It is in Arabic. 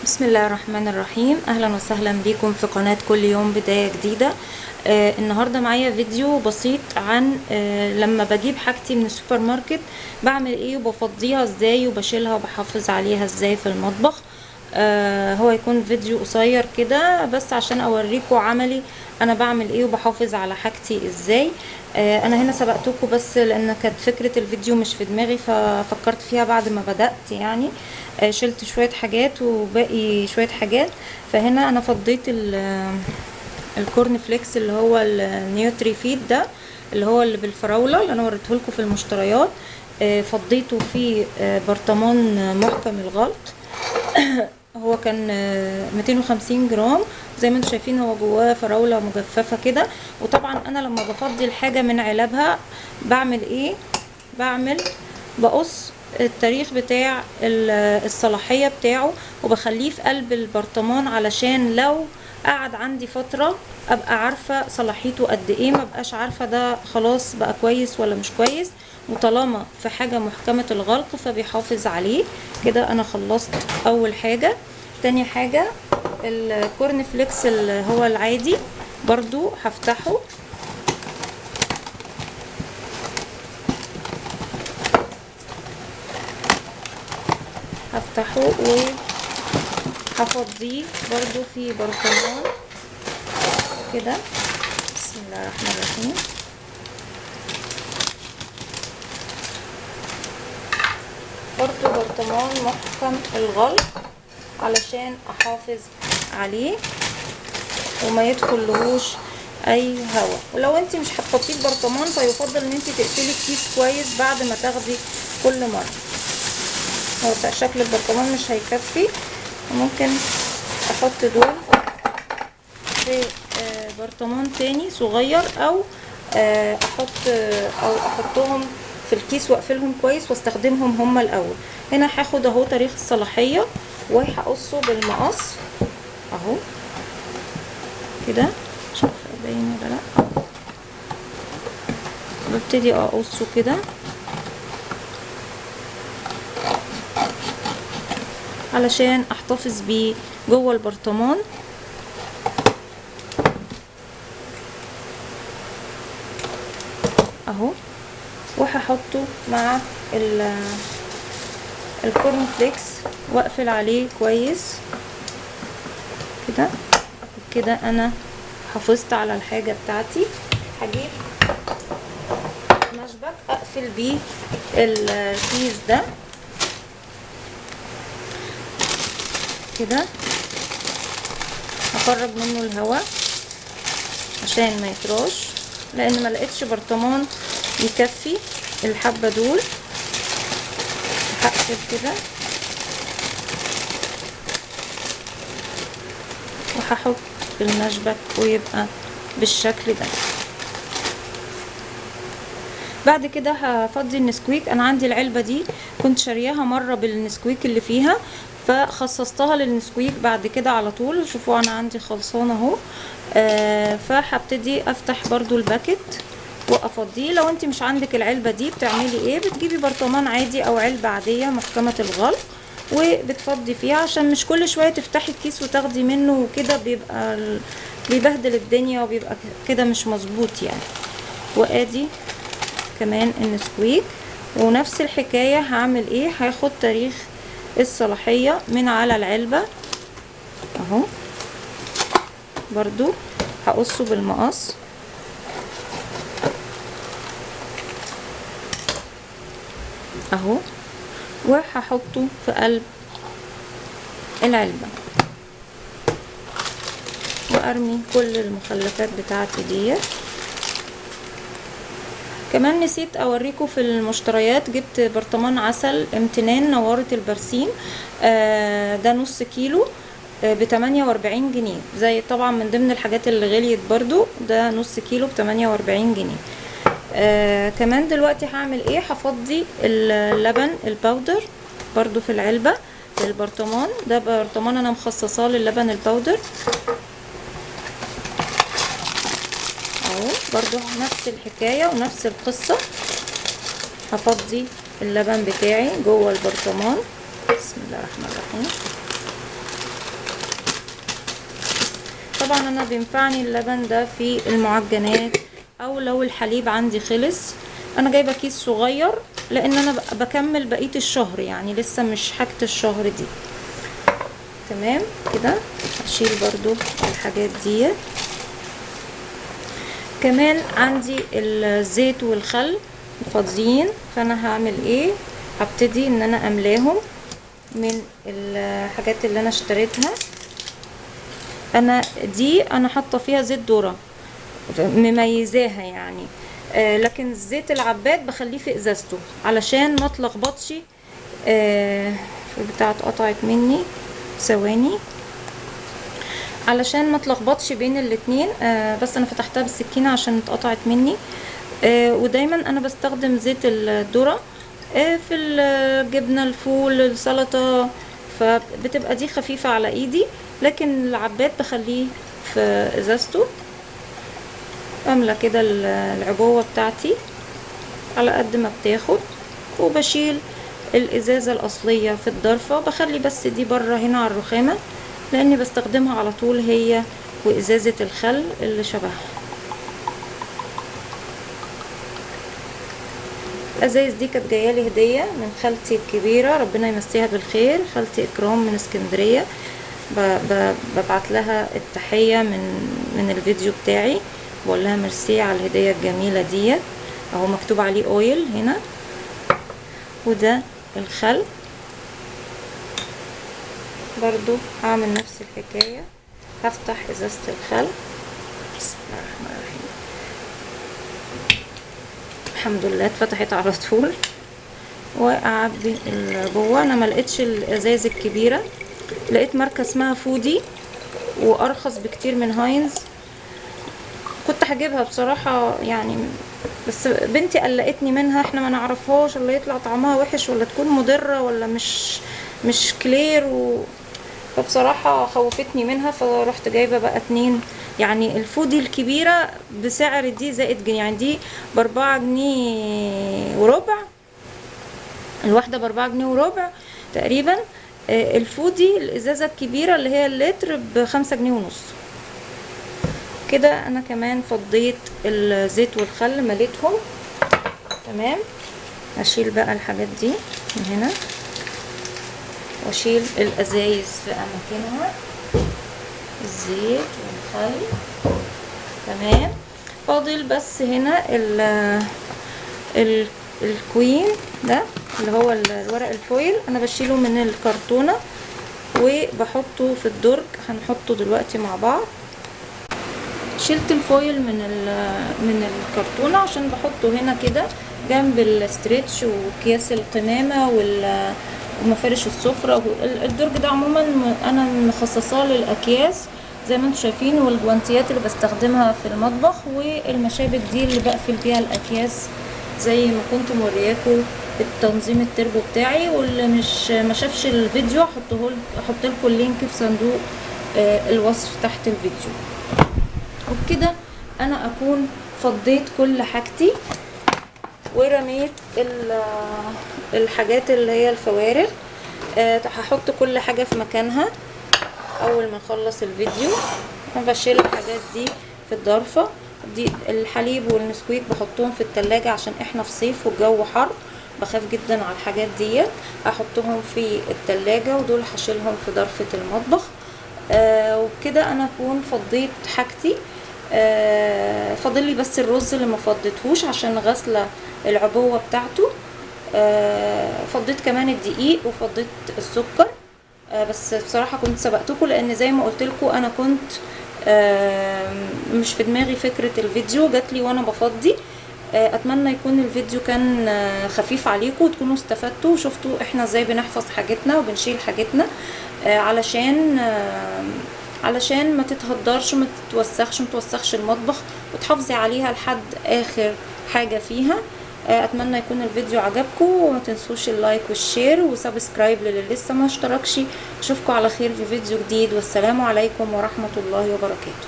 بسم الله الرحمن الرحيم. اهلا وسهلا بكم في قناة كل يوم بداية جديدة. النهاردة معايا فيديو بسيط عن لما بجيب حاجتي من السوبر ماركت بعمل ايه وبفضيها ازاي وبشيلها وبحافظ عليها ازاي في المطبخ. هو يكون فيديو قصير كده بس عشان اوريكم عملي انا بعمل ايه وبحافظ على حاجتي ازاي. انا هنا سبقتكم بس لان كانت فكرة الفيديو مش في دماغي ففكرت فيها بعد ما بدأت يعني. شلت شوية حاجات وباقي شوية حاجات. فهنا انا فضيت الكورن فليكس اللي هو النيوتري فيد ده اللي هو اللي بالفراولة اللي انا وريته لكم في المشتريات. فضيته في برطمان محكم الغلق. هو كان 250 جرام زي ما انتم شايفين، هو جواه فراولة مجففة كده. وطبعا انا لما بفضي الحاجة من علبها بعمل ايه؟ بقص التاريخ بتاع الصلاحية بتاعه وبخليه في قلب البرطمان علشان لو قعد عندي فترة ابقى عارفة صلاحيته قد ايه، ما بقاش عارفة ده خلاص بقى كويس ولا مش كويس. وطالما في حاجة محكمة الغلق فبيحافظ عليه كده. انا خلصت اول حاجة. تاني حاجة الكورن فليكس اللي هو العادي برضو هفتحه. وهفضيه برضو في برطمان كده. بسم الله الرحمن الرحيم. برضو برطمان محكم الغلق علشان احافظ عليه وما يدخلهوش اي هواء. ولو انت مش هتحطيه في برطمان فيفضل ان انت تقفلي الكيس كويس بعد ما تاخدي كل مره. هو شكل البرطمان مش هيكفي، ممكن احط دول في برطمان تاني صغير او احطهم في الكيس واقفلهم كويس واستخدمهم هما الاول. هنا هاخد اهو تاريخ الصلاحيه وهقصه بالمقص اهو كده. مش عارفه باين ولا لا. ببتدي اقصه كده علشان احتفظ بيه جوه البرطمان اهو. وهحطه مع الكورن فليكس واقفل عليه كويس كده. كده انا حافظت على الحاجة بتاعتي. هجيب مشبك اقفل بيه الكيس ده كده. هخرج منه الهواء عشان ما يطراش لان ما لقيتش برطمان يكفي الحبة دول. هقفل كده وهحط المشبك ويبقى بالشكل ده. بعد كده هفضي النسكويك. انا عندي العلبة دي كنت شارياها مرة بالنسكويك اللي فيها فخصصتها للنسكويك بعد كده على طول. شوفوا انا عندي خلصانة اهو. فهبتدي افتح برضو الباكت وافضيه. لو انت مش عندك العلبة دي بتعملي ايه؟ بتجيبي برطمان عادي او علبة عادية محكمة الغلق وبتفضي فيها عشان مش كل شوية تفتحي الكيس وتاخدي منه وكده بيبهدل الدنيا وبيبقى كده مش مظبوط يعني. وادي كمان النسكويك ونفس الحكاية. هعمل ايه؟ هاخد تاريخ الصلاحية من على العلبة اهو برضو هقصه بالمقص اهو وهحطه في قلب العلبة وارمي كل المخلفات بتاعتي ديت. كمان نسيت اوريكم في المشتريات جبت برطمان عسل امتنان نوارة البرسيم. ده نص كيلو ب48 جنيه. زي طبعا من ضمن الحاجات اللي غليت برضو ده نص كيلو ب48 جنيه. كمان دلوقتي هعمل ايه؟ هفضي اللبن الباودر برضو في العلبة في البرطمان ده. برطمان انا مخصصاه للبن الباودر اهو برضو نفس الحكاية ونفس القصة. هفضي اللبن بتاعي جوه البرطمان. بسم الله الرحمن الرحيم. طبعا انا بينفعني اللبن ده في المعجنات، او لو الحليب عندي خلص انا جايبه كيس صغير لان انا بكمل بقيه الشهر، يعني لسه مش حاجه الشهر دي. تمام كده. هشيل برضو الحاجات دي. كمان عندي الزيت والخل فاضيين، فانا هعمل ايه؟ هبتدي ان انا املاهم من الحاجات اللي انا اشتريتها. انا حاطه فيها زيت ذره مميزاها يعني، لكن زيت العباد بخليه في ازازته علشان ما اتلخبطش. البتاعه اتقطعت مني، ثواني، علشان ما اتلخبطش بين الاتنين. بس انا فتحتها بالسكينه عشان اتقطعت مني. ودايما انا بستخدم زيت الذره في الجبنه، الفول، السلطه، فبتبقى دي خفيفه على ايدي. لكن العباد بخليه في ازازته. املى كده العبوه بتاعتي على قد ما بتاخد، وبشيل الازازه الاصليه في الضرفه، بخلي بس دي بره هنا على الرخامه لاني بستخدمها على طول، هي وازازه الخل اللي شبهها. الازايز دي كانت جايه هديه من خالتي الكبيره، ربنا يمسيها بالخير، خالتي اكرام من اسكندريه. ببعت لها التحيه من الفيديو بتاعي، بقول لها ميرسي على الهديه الجميله ديت. اهو مكتوب عليه اويل هنا. وده الخل برضو هعمل نفس الحكايه. هفتح ازازه الخل، بسم الله الرحمن الرحيم. الحمد لله اتفتحت على طول. واعبي جوه. انا ما لقيتش الازاز الكبيره، لقيت ماركه اسمها فودي وارخص بكتير من هاينز. كنت هجيبها بصراحه يعني، بس بنتي قلقتني منها، احنا ما نعرفهاش، ولا يطلع طعمها وحش، ولا تكون مضره، ولا مش كلير فبصراحه خوفتني منها، فرحت جايبه بقى 2. يعني الفودي الكبيره بسعر دي زائد جنيه، يعني دي ب4 جنيه وربع، الواحده ب4 جنيه وربع تقريبا. الفودي الازازه الكبيره اللي هي اللتر ب5 جنيه ونص. كده انا كمان فضيت الزيت والخل مليتهم. تمام. هشيل بقى الحاجات دي من هنا، واشيل الازايز في اماكنها، الزيت والخل. تمام. فاضل بس هنا الكوين ده اللي هو الورق الفويل، انا بشيله من الكرتونه وبحطه في الدرج، هنحطه دلوقتي مع بعض. شلت الفويل من الكرتونه عشان بحطه هنا كده جنب الاستريتش وكياس القمامه ومفارش السفره. الدرج ده عموما انا مخصصاه للاكياس زي ما انتم شايفين، والجوانتيات اللي بستخدمها في المطبخ، والمشابك دي اللي بقفل بيها الاكياس زي ما كنت مورياكم التنظيم التربو بتاعي. واللي ما شافش الفيديو هحط لكم اللينك في صندوق الوصف تحت الفيديو. وبكده انا اكون فضيت كل حاجتي ورميت الحاجات اللي هي الفوارغ. هحط كل حاجه في مكانها اول ما اخلص الفيديو. انا بشيل الحاجات دي في الضرفه دي. الحليب والنسكويك بحطهم في التلاجة عشان احنا في صيف والجو حر، بخاف جدا على الحاجات دي. هحطهم في التلاجة، ودول هشيلهم في ضرفة المطبخ. وبكده انا اكون فضيت حاجتي. فاضل لي بس الرز اللي ما فضيتهوش عشان غسله العبوه بتاعته. فضيت كمان الدقيق وفضيت السكر. بس بصراحه كنت سبقتكم لان زي ما قلت لكم انا كنت مش في دماغي فكره الفيديو، جات لي وانا بفضي. اتمنى يكون الفيديو كان خفيف عليكم وتكونوا استفدتوا وشفتوا احنا ازاي بنحفظ حاجتنا وبنشيل حاجتنا علشان ما تتهدرش وما توسخش المطبخ، وتحافظي عليها لحد اخر حاجه فيها. اتمنى يكون الفيديو عجبكم، وما تنسوش اللايك والشير وسبسكرايب للي لسه ما اشتركش. اشوفكم على خير في فيديو جديد، والسلام عليكم ورحمه الله وبركاته.